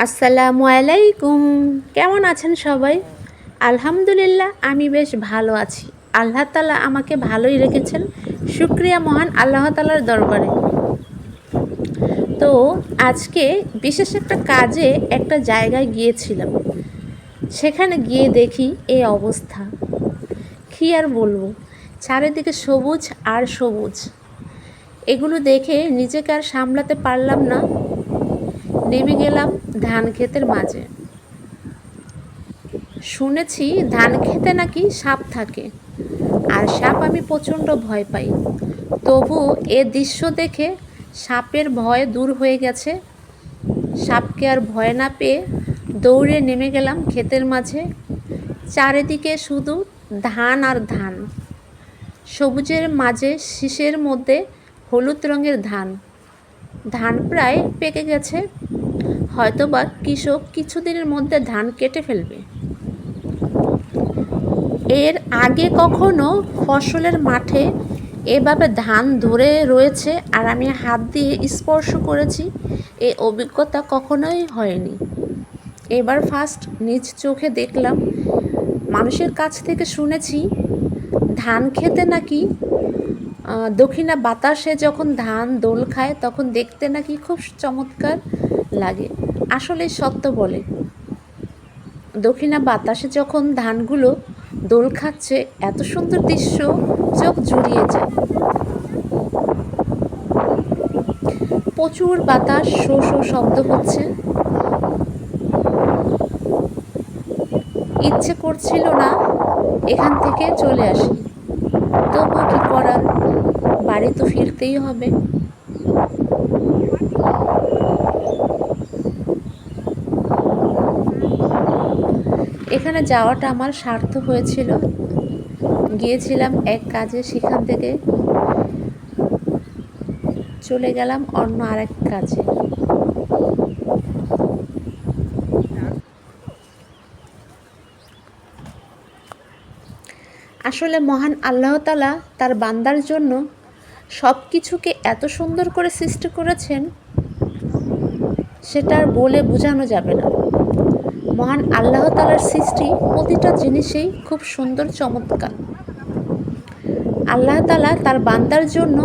আসসালামু আলাইকুম। কেমন আছেন সবাই? আলহামদুলিল্লাহ আমি বেশ ভালো আছি। আল্লাহ তাআলা আমাকে ভালোই রেখেছেন। শুকরিয়া মহান আল্লাহ তাআলার দরবারে। তো আজকে বিশেষ একটা কাজে একটা জায়গায় গিয়েছিলাম। সেখানে গিয়ে দেখি এই অবস্থা। কী আর বলবো, চারিদিকে সবুজ আর সবুজ। এগুলো দেখে নিজেকে আর সামলাতে পারলাম না। নেমে গেলাম ধান ক্ষেতের মাঝে। শুনেছি ধান খেতে নাকি সাপ থাকে, আর সাপ আমি প্রচণ্ড ভয় পাই। তবু এ দৃশ্য দেখে সাপের ভয় দূর হয়ে গেছে। সাপকে আর ভয় না পেয়ে দৌড়ে নেমে গেলাম ক্ষেতের মাঝে। চারিদিকে শুধু ধান আর ধান, সবুজের মাঝে শীষের মধ্যে হলুদ রঙের ধান। ধান প্রায় পেকে গেছে, হয়তোবা কৃষক কিছুদিনের মধ্যে ধান কেটে ফেলবে। এর আগে কখনো ফসলের মাঠে এভাবে ধান ধরে রয়েছে আর আমি হাত দিয়ে স্পর্শ করেছি, এই অভিজ্ঞতা কখনোই হয়নি। এবার ফার্স্ট নিজ চোখে দেখলাম। মানুষের কাছ থেকে শুনেছি ধান খেতে নাকি দক্ষিণা বাতাসে যখন ধান দোল খায় তখন দেখতে নাকি খুব চমৎকার লাগে। আসলে সত্য বলে, দক্ষিণা বাতাসে যখন ধানগুলো দোল খাচ্ছে এত সুন্দর দৃশ্য চোখ জুড়িয়ে যায়। প্রচুর বাতাস, শো শো শব্দ হচ্ছে। ইচ্ছে করছিল না এখান থেকে চলে আসি, তবু কি করার, বাড়ি তো ফিরতেই হবে। এখানে যাওয়াটা আমার সার্থক হয়েছিল। গিয়েছিলাম এক কাজে, সেখান থেকে চলে গেলাম অন্য আরেক কাজে। আসলে মহান আল্লাহ তাআলা তার বান্দার জন্য সব কিছুকে এত সুন্দর করে সৃষ্টি করেছেন, সেটা আর বলে বোঝানো যাবে না। মহান আল্লাহ তাআলার সৃষ্টি প্রতিটা জিনিসেই খুব সুন্দর, চমৎকার। আল্লাহ তাআলা তার বান্দার জন্য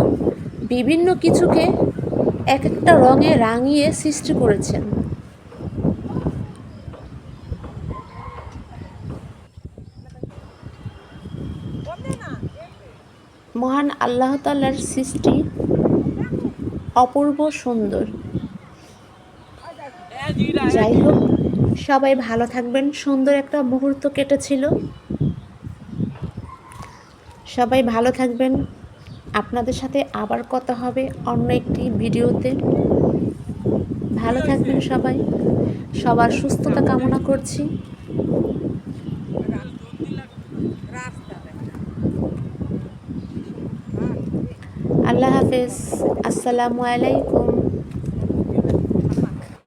বিভিন্ন কিছুকে এক একটা রঙে রাঙিয়ে সৃষ্টি করেছেন। মহান আল্লাহ তাআলার সৃষ্টি অপূর্ব সুন্দর। যাই হোক, সবাই ভালো থাকবেন। সুন্দর একটা মুহূর্ত কেটেছিল। সবাই ভালো থাকবেন। আপনাদের সাথে আবার কথা হবে অন্য একটি ভিডিওতে। ভালো থাকবেন সবাই। সবার সুস্থতা কামনা করছি। আল্লাহ হাফেজ। আসসালামু আলাইকুম।